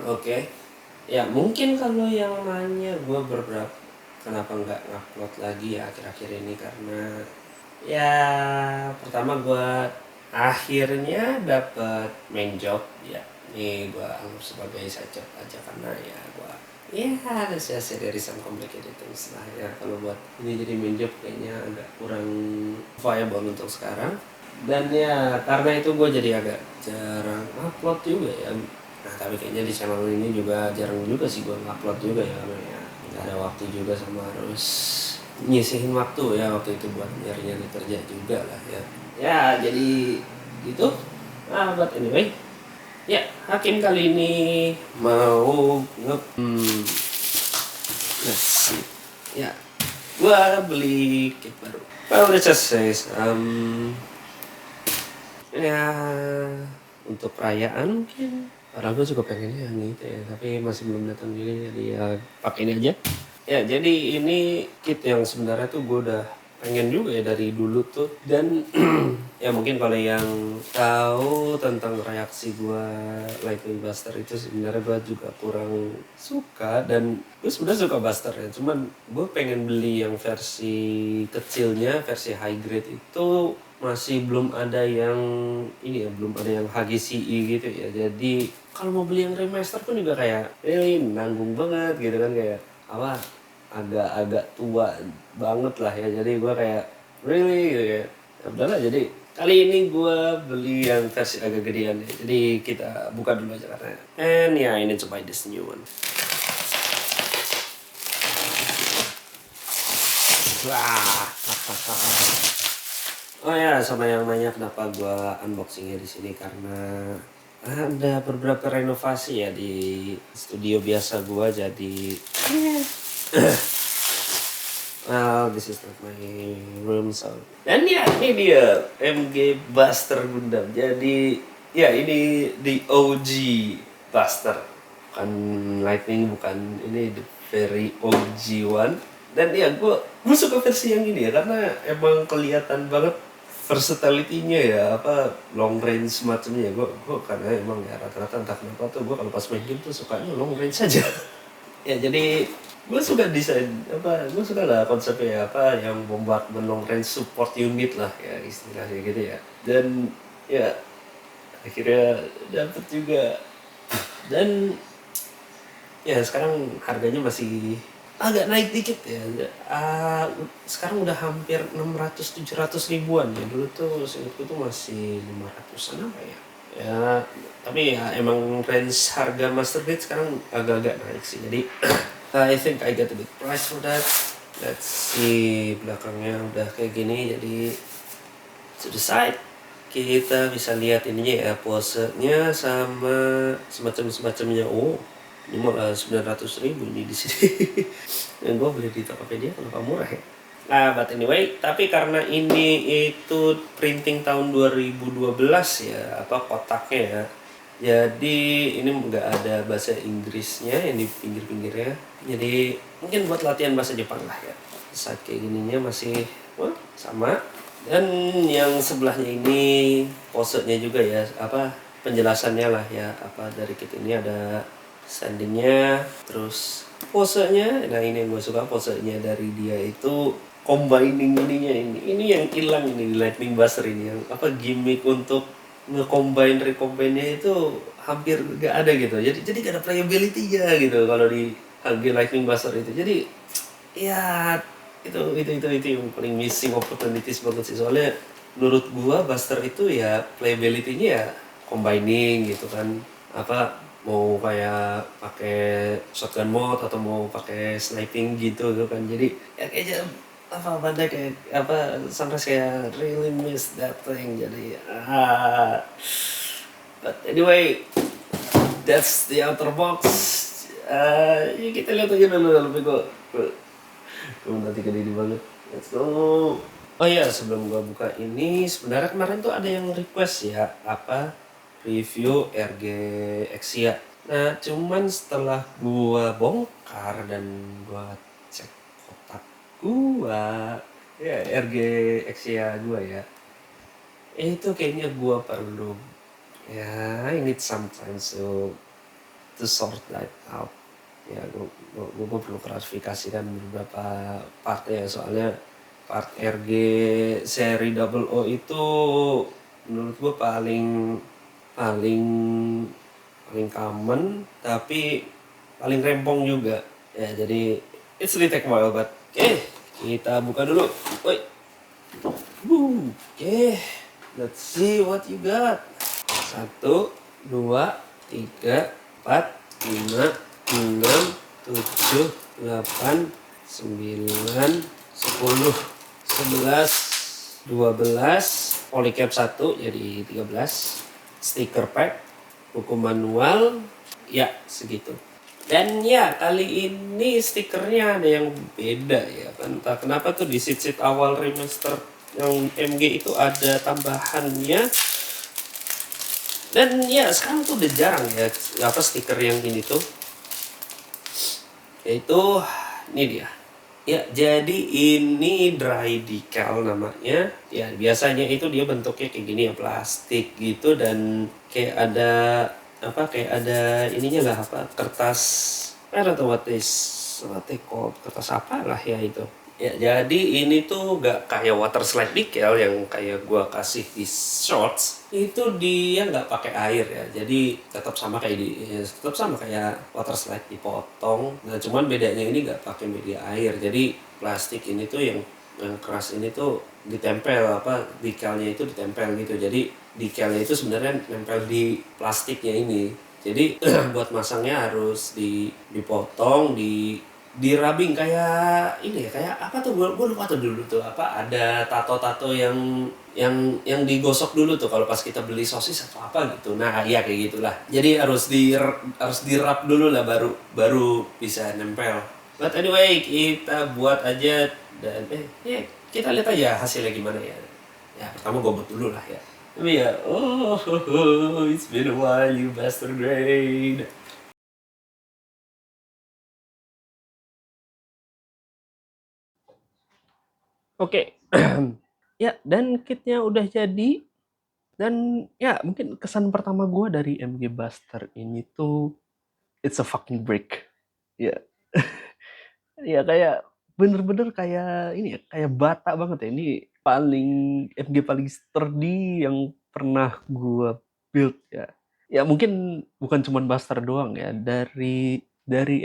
Oke. Ya mungkin kalau yang nanya gue kenapa nggak ngupload lagi ya akhir-akhir ini, karena ya pertama gue akhirnya dapet main job ya. Ini gue anggap sebagai side job aja, karena ya gue ya ada sih dari some complicated things lah ya. Kalau buat ini jadi main job kayaknya agak kurang viable untuk sekarang. Dan ya karena itu gue jadi agak jarang upload juga ya. Nah tapi kayaknya di channel ini juga jarang juga sih gue upload juga ya, karena ya nggak ada waktu juga, sama harus nyisihin waktu ya waktu itu buat nyari-nyari kerja juga lah ya. Ya jadi gitu. Nah but anyway, ya Hakim kali ini mau let's see. Ya gua beli kit baru. Well, let's just say ya untuk perayaan mungkin. Padahal gue juga pengennya yang gitu ya, tapi masih belum datang juga, jadi ya pakai ini aja. Ya jadi ini kit yang sebenarnya tuh gue udah pengen juga ya dari dulu tuh. Dan ya mungkin kalau yang tahu tentang reaksi gue Lightning Buster itu, sebenarnya gue juga kurang suka. Dan gue sebenarnya suka Buster ya, cuman gue pengen beli yang versi kecilnya, versi high grade itu masih belum ada yang ini ya, belum ada yang HGCI gitu ya. Jadi kalau mau beli yang remaster pun juga kayak really nanggung banget gitu kan, kayak apa, agak-agak tua banget lah ya. Jadi gue kayak really gitu ya. Ya udahlah, jadi kali ini gue beli yang versi agak gedean ya. Jadi kita buka dulu aja karena and yeah, I need to buy this new one. Wah. Oh ya, sama yang nanya kenapa gua unboxingnya di sini, karena ada beberapa renovasi ya di studio biasa gua, jadi well, this is not my room, so. Dan ya, ini dia MG Buster Gundam. Jadi ya ini the OG Buster, bukan Lightning, bukan ini, the very OG one. Dan ya gue suka versi yang ini ya, karena emang kelihatan banget versatility-nya ya, apa long range semacamnya. Gue karena emang ya rata-rata entah kenapa tuh gue kalau pas main game tuh sukanya long range saja. Ya jadi gue suka desain apa, gue suka lah konsepnya apa yang membuat long range support unit lah ya istilahnya gitu ya. Dan ya akhirnya dapet juga. Dan ya sekarang harganya masih agak naik dikit ya. Sekarang udah hampir 600-700 ribuan ya. Dulu tuh seingatku tuh masih 500-an apa ya. Ya, tapi ya emang range harga Master Grade sekarang agak-agak naik sih. Jadi I think I get a bit price for that. Let's see, belakangnya udah kayak gini. Jadi to the side kita bisa lihat ininya ya, posenya sama semacamnya. Oh, ini malah 900 ribu ini di sini. Dan gue beli di Tokopedia kenapa murah ya. Nah, but anyway, tapi karena ini itu printing tahun 2012 ya, apa kotaknya ya. Jadi ini nggak ada bahasa Inggrisnya yang di pinggir-pinggirnya. Jadi mungkin buat latihan bahasa Jepang lah ya. Saat kayak gininya masih sama. Dan yang sebelahnya ini posenya juga ya, apa penjelasannya lah ya, apa dari kit ini ada sandingnya, terus posenya. Nah ini yang gue suka, posenya dari dia itu combining ininya, ini yang hilang ini di Lightning Buster ini, yang apa gimmick untuk nge-combine recombine-nya itu hampir gak ada gitu. Jadi gak ada playability-nya gitu kalau di HG Lightning Buster itu. Jadi ya itu yang paling missing opportunities banget sih. Soalnya menurut gua Buster itu ya playability-nya ya combining gitu kan, apa mau kayak pakai shotgun mode atau mau pakai sniping gitu kan. Jadi ya kayaknya apa Bandai kayak apa Sunrise kayak really miss that thing. Jadi but anyway, that's the outer box. Ya kita lihat aja dulu dalamnya. Gue nanti gede banget. Let's go. Oh iya, sebelum gua buka ini, sebenarnya kemarin tuh ada yang request ya, apa review RG Exia. Nah, cuman setelah gua bongkar dan gua cek kotak gua, ya RG Exia gua ya, itu kayaknya gua perlu, ya I need some time to to sort that out. Ya gue perlu klarifikasikan beberapa partnya, soalnya part RG seri double O itu menurut gue paling paling paling common, tapi paling rempong juga ya. Jadi it's really take a while, but kita buka dulu. Woi, let's see what you got. 1, 2, 3, 4, 5, 6, 7, 8, 9, 10, 11, 12, polycap 1 jadi 13, stiker pack, buku manual, ya segitu. Dan ya kali ini stikernya ada yang beda ya kan. Entah kenapa tuh di sheet awal remaster yang MG itu ada tambahannya. Dan ya sekarang tuh udah jarang ya apa stiker yang ini tuh. Yaitu ini dia. Ya, jadi ini dry decal namanya. Ya, biasanya itu dia bentuknya kayak gini ya, plastik gitu, dan kayak ada apa, kayak ada ininya lah, apa, kertas, I don't know what they call, kertas apa lah ya itu. Ya, jadi ini tuh gak kayak water slide decal yang kayak gua kasih di shorts. Itu dia nggak pakai air ya. Jadi tetap sama kayak tetap sama kayak water slide, dipotong. Nah, cuman bedanya ini nggak pakai media air. Jadi plastik ini tuh yang keras ini tuh ditempel, apa, decalnya itu ditempel gitu. Jadi decalnya itu sebenarnya nempel di plastiknya ini. Jadi buat masangnya harus dipotong, dirabing kayak ini ya, kayak apa tuh, gue lupa tuh dulu tuh apa, ada tato-tato yang digosok dulu tuh kalau pas kita beli sosis atau apa gitu. Nah ya kayak gitulah, jadi harus dirap dulu lah baru baru bisa nempel. But anyway, kita buat aja, dan ya kita lihat aja hasilnya gimana ya. Ya pertama gue buat dulu lah ya. Tapi ya, it's been a while you bastard grade. Oke. Ya, dan kitnya udah jadi. Dan ya, mungkin kesan pertama gue dari MG Buster ini tuh, it's a fucking brick. Ya, ya kayak bener-bener kayak ini ya, kayak bata banget ya. Ini paling MG paling sturdy yang pernah gue build ya. Ya mungkin bukan cuma Buster doang ya. Dari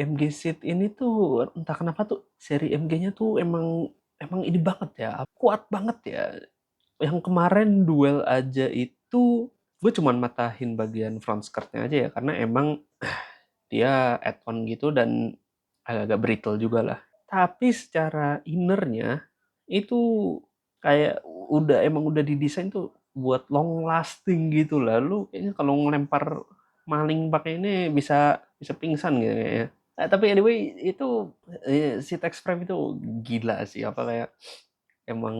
MG Seed ini tuh entah kenapa tuh seri MG-nya tuh emang emang ini banget ya, kuat banget ya. Yang kemarin duel aja itu gue cuman matahin bagian front skirtnya aja ya, karena emang dia add-on gitu dan agak-agak brittle juga lah. Tapi secara innernya itu kayak emang udah didesain tuh buat long lasting gitu lah. Lu kayaknya kalau ngelempar maling pakai ini bisa bisa pingsan gitu ya. Nah, tapi anyway itu si Tex Frame itu gila sih, apa kayak emang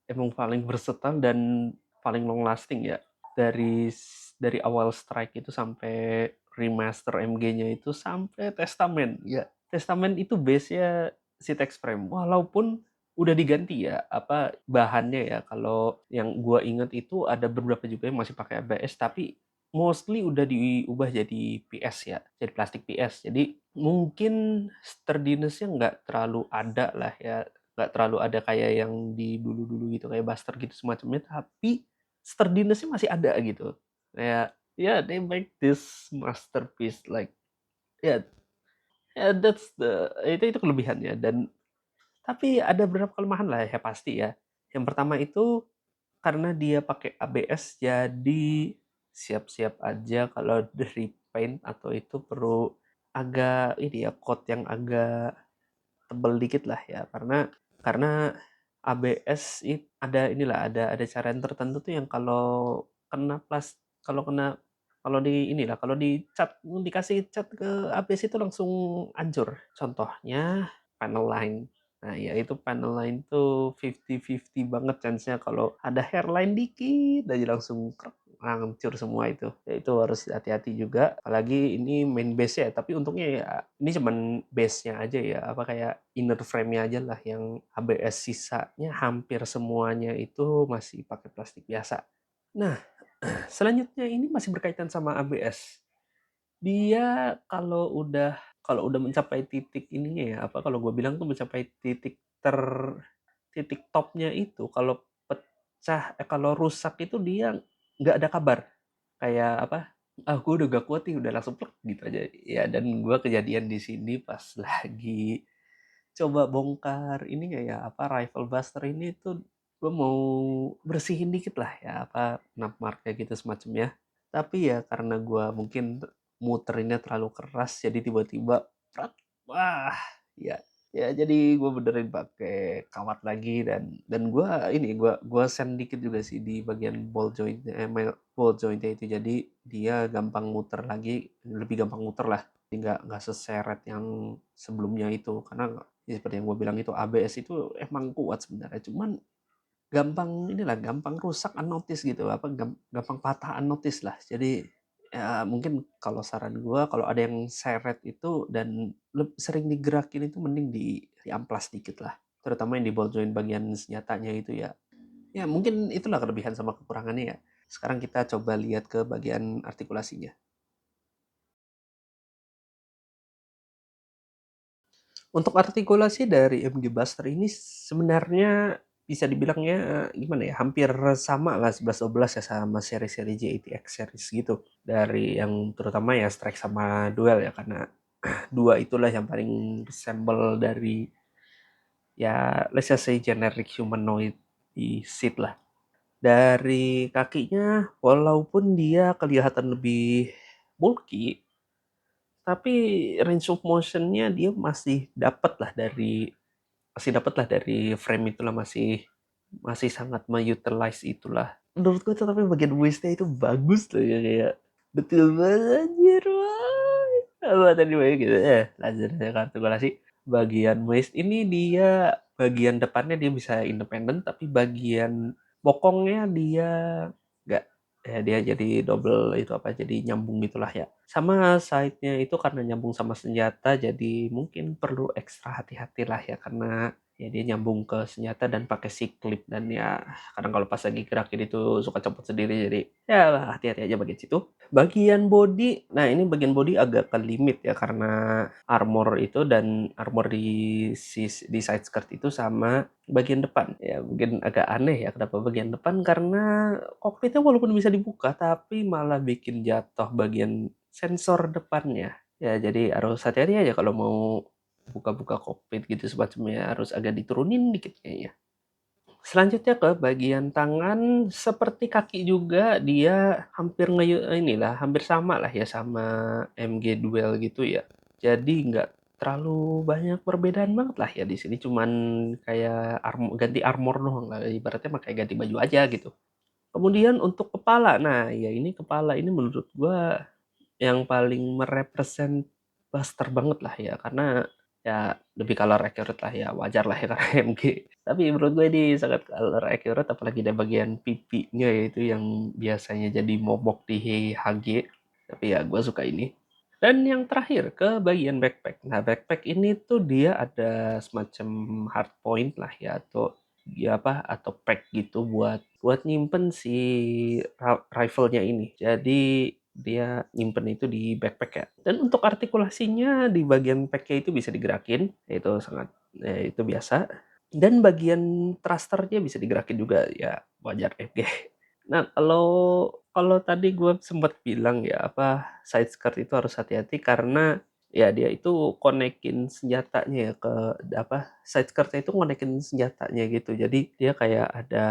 emang paling versatile dan paling long lasting ya. Dari awal strike itu sampai remaster MG-nya itu sampai Testament ya. Testament itu base-nya si Tex Frame, walaupun udah diganti ya apa bahannya ya. Kalau yang gua inget itu ada beberapa juga yang masih pakai ABS, tapi mostly udah diubah jadi PS ya, jadi plastik PS. Jadi mungkin sturdiness-nya nggak terlalu ada lah ya, nggak terlalu ada kayak yang di dulu-dulu gitu kayak Buster gitu semacamnya, tapi sturdiness-nya masih ada gitu. Kayak ya, they make this masterpiece like ya, that's itu kelebihannya. Dan tapi ada beberapa kelemahan lah ya pasti ya. Yang pertama itu karena dia pakai ABS, jadi siap-siap aja kalau dari paint atau itu perlu agak ini ya, coat yang agak tebel dikit lah ya, karena ABS ada inilah, ada cara yang tertentu tuh yang kalau kena kalau kena, kalau di inilah, kalau dicat, dikasih cat ke ABS itu langsung hancur. Contohnya panel line. Nah, ya itu panel line tuh 50-50 banget chance-nya, kalau ada hairline dikit aja langsung hancur semua itu. Ya itu harus hati-hati juga. Apalagi ini main base ya, tapi untungnya ya ini cuman base-nya aja ya, apa kayak inner frame-nya aja lah yang ABS, sisanya hampir semuanya itu masih pakai plastik biasa. Nah, selanjutnya ini masih berkaitan sama ABS. Dia kalau udah mencapai titik ininya ya, apa, kalau gue bilang tuh mencapai titik topnya itu, kalau kalau rusak itu dia nggak ada kabar. Kayak apa, "Ah, gue udah gak kuat nih," udah langsung plek gitu aja. Ya dan gue kejadian di sini pas lagi coba bongkar ini nggak ya, apa, rifle buster ini tuh gue mau bersihin dikit lah ya, apa, napmark kayak gitu semacamnya. Tapi ya karena gue mungkin muterinnya terlalu keras jadi tiba-tiba prak, wah, ya ya jadi gue benerin pakai kawat lagi dan gue sand dikit juga sih di bagian ball jointnya itu, jadi dia gampang muter lagi, lebih gampang muter lah, nggak seseret yang sebelumnya itu. Karena ya seperti yang gue bilang itu ABS itu emang kuat sebenarnya, cuman gampang rusak unnotice gitu, apa, gampang patah unnotice lah. Jadi ya mungkin kalau saran gue kalau ada yang seret itu dan sering digerakin itu mending diamplas dikit lah. Terutama yang di ball joint bagian senjatanya itu ya. Ya mungkin itulah kelebihan sama kekurangannya ya. Sekarang kita coba lihat ke bagian artikulasinya. Untuk artikulasi dari MG Buster ini sebenarnya bisa dibilangnya gimana ya, hampir sama lah 11-12 ya sama seri-seri JATX series gitu. Dari yang terutama ya Strike sama Duel ya, karena dua itulah yang paling resemble dari ya let's just say generic humanoid di Sith lah. Dari kakinya walaupun dia kelihatan lebih bulky, tapi range of motionnya dia masih dapat lah dari frame itulah, masih masih sangat mengutilize itulah. Menurut gue tuh tapi bagian waist-nya itu bagus tuh ya, kayak betul banget anjir, wah. Apa tadi banyak gitu lazarnya kalkulasi. Bagian waist ini dia bagian depannya dia bisa independen, tapi bagian bokongnya dia nggak, ya dia jadi double itu apa, jadi nyambung gitulah ya. Sama side-nya itu karena nyambung sama senjata, jadi mungkin perlu ekstra hati-hati lah ya, karena ya dia nyambung ke senjata dan pakai si clip, dan ya kadang kalau pas lagi gerakin itu suka copot sendiri, jadi ya hati-hati aja bagian situ. Bagian body, nah ini bagian body agak ke limit ya karena armor itu, dan armor di side skirt itu sama bagian depan. Ya mungkin agak aneh ya kenapa bagian depan, karena kokpitnya walaupun bisa dibuka tapi malah bikin jatuh bagian sensor depannya. Ya jadi harus hati-hati aja kalau mau buka-buka kokpit gitu semacamnya, harus agak diturunin dikit kayaknya. Selanjutnya ke bagian tangan, seperti kaki juga dia hampir sama lah ya sama MG Duel gitu ya. Jadi nggak terlalu banyak perbedaan banget lah ya di sini, cuman kayak ganti armor doang lah, ibaratnya mah kayak ganti baju aja gitu. Kemudian untuk kepala, nah ya ini kepala ini menurut gua yang paling merepresent Buster banget lah ya, karena ya lebih color accurate lah ya, wajar lah ya karena MG. Tapi menurut gue ini sangat color accurate, apalagi dari bagian pipinya yaitu yang biasanya jadi momok di HG. Tapi ya gue suka ini. Dan yang terakhir ke bagian backpack. Nah backpack ini tuh dia ada semacam hard point lah ya, atau ya apa, atau pack gitu buat nyimpen si rifle-nya ini. Jadi dia nyimpen itu di backpack ya. Dan untuk artikulasinya di bagian pack-nya itu bisa digerakin, itu sangat itu biasa. Dan bagian thrusternya bisa digerakin juga ya, wajar FG. Nah, kalau kalau tadi gue sempat bilang ya apa, side skirt itu harus hati-hati karena ya dia itu konekin senjatanya ya ke apa, side skirtnya itu konekin senjatanya gitu. Jadi dia kayak ada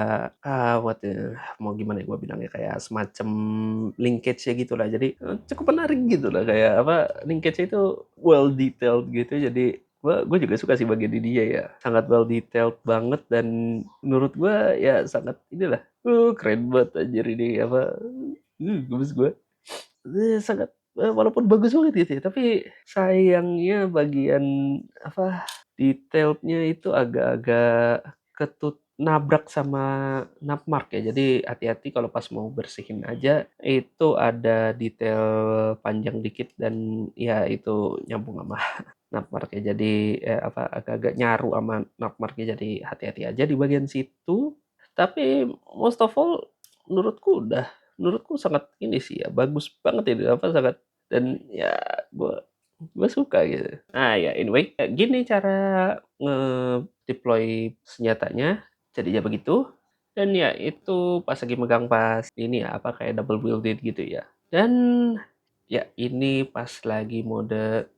mau gimana ya gue bilangnya, kayak semacam linkage ya gitulah. Jadi cukup menarik gitu lah, kayak apa, linkage itu well detailed gitu. Jadi gue juga suka sih bagian ini dia ya, sangat well detailed banget, dan menurut gue ya sangat inilah, keren banget anjir ini apa, gemes gue. Sangat walaupun bagus banget gitu ya, tapi sayangnya bagian apa, detailnya itu agak-agak nabrak sama napmark ya. Jadi hati-hati kalau pas mau bersihin aja, itu ada detail panjang dikit dan ya itu nyambung sama napmark ya. Jadi apa, agak-agak nyaru sama napmark ya, jadi hati-hati aja di bagian situ. Tapi most of all menurutku sangat ini sih ya, bagus banget ini apa, sangat dan ya gue gue suka gitu. Nah ya anyway, gini cara nge-deploy senjatanya, jadinya begitu. Dan ya itu pas lagi megang pas ini ya, apa kayak double wielded gitu ya. Dan ya ini pas lagi mode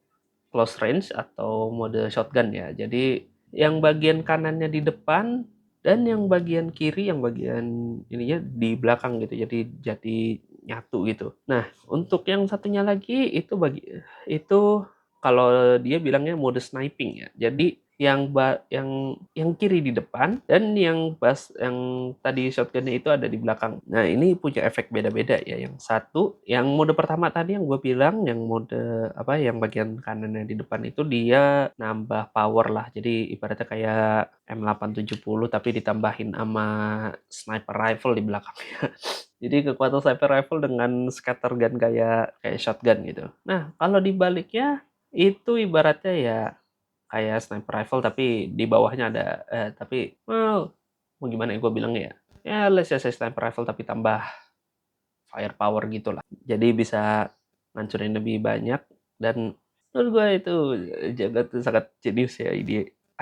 close range atau mode shotgun ya. Jadi yang bagian kanannya di depan dan yang bagian kiri, yang bagian ininya di belakang gitu. Jadi nyatu gitu. Nah, untuk yang satunya lagi itu kalau dia bilangnya mode sniping ya. Jadi yang kiri di depan dan yang tadi shotgunnya itu ada di belakang. Nah, ini punya efek beda-beda ya. Yang satu, yang mode pertama tadi yang gue bilang, yang mode apa, yang bagian kanannya di depan itu dia nambah power lah. Jadi ibaratnya kayak M870 tapi ditambahin sama sniper rifle di belakangnya. Jadi kekuatan sniper rifle dengan scatter gun kayak shotgun gitu. Nah, kalau dibaliknya itu ibaratnya ya kayak sniper rifle tapi di bawahnya ada tapi well, mau gimana ya gue bilangnya ya. Ya let's just say sniper rifle tapi tambah firepower gitu lah. Jadi bisa ngancurin lebih banyak dan menurut gue itu jaga tuh sangat jenius ya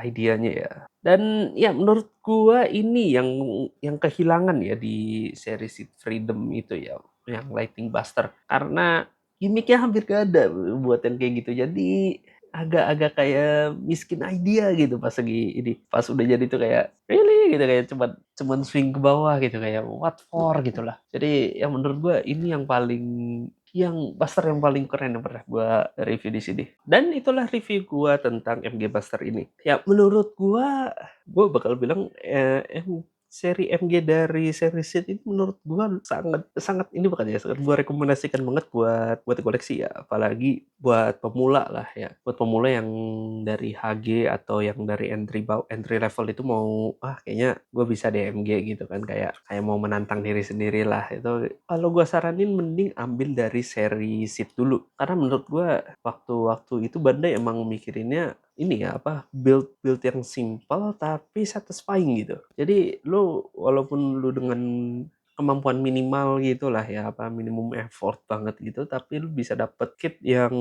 idenya ya. Dan ya menurut gue ini yang kehilangan ya di seri Seed Freedom itu ya, yang Lightning Buster, karena gimmicknya hampir gak ada buat yang kayak gitu. Jadi agak-agak kayak miskin idea gitu pas lagi ini, pas udah jadi tuh kayak really gitu, kayak cuman swing ke bawah gitu, kayak what for gitulah. Jadi yang menurut gua ini yang Buster yang paling keren yang pernah gua review di sini. Dan itulah review gua tentang MG Buster ini. Ya menurut gua bakal bilang seri MG dari seri Seed itu menurut gua sangat sangat ini, bukan ya, sangat gua rekomendasikan banget buat koleksi ya, apalagi buat pemula lah ya, buat pemula yang dari HG atau yang dari entry level itu mau kayaknya gue bisa di MG gitu kan, kayak mau menantang diri sendiri lah. Itu kalau gue saranin mending ambil dari seri Seed dulu, karena menurut gue waktu itu Bandai emang mikirinnya ini ya, apa, build yang simple tapi satisfying gitu. Jadi lu walaupun lu dengan kemampuan minimal gitulah ya, apa, minimum effort banget gitu, tapi lu bisa dapet kit yang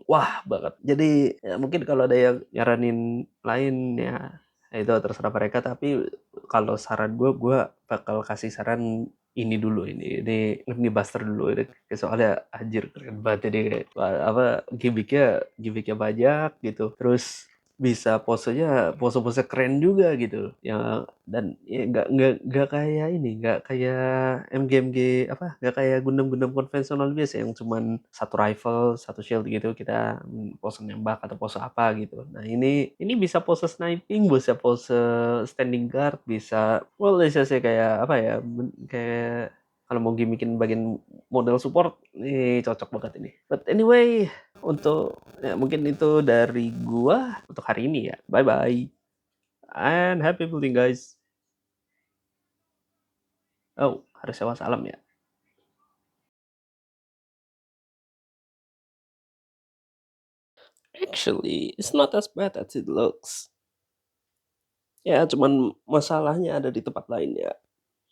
wah banget. Jadi ya mungkin kalau ada yang nyaranin lain ya itu terserah mereka, tapi kalau saran gue bakal kasih saran ini dulu, ini Buster dulu ini, soalnya anjir keren banget. Jadi apa, gimmicknya banyak gitu, terus bisa pose-pose keren juga gitu ya. Dan ya nggak kayak ini, nggak kayak MG apa, nggak kayak Gundam konvensional biasa yang cuman satu rifle satu shield gitu, kita pose nembak atau pose apa gitu. Nah ini bisa pose sniping, bisa pose standing guard, bisa bisa sih kayak apa ya, kayak kalau mau gimmickin bagian model support ini cocok banget ini. But anyway, untuk ya mungkin itu dari gua untuk hari ini ya. Bye bye and happy building guys. Oh, harus sewa salam ya. Actually, it's not as bad as it looks. Ya, cuman masalahnya ada di tempat lain ya.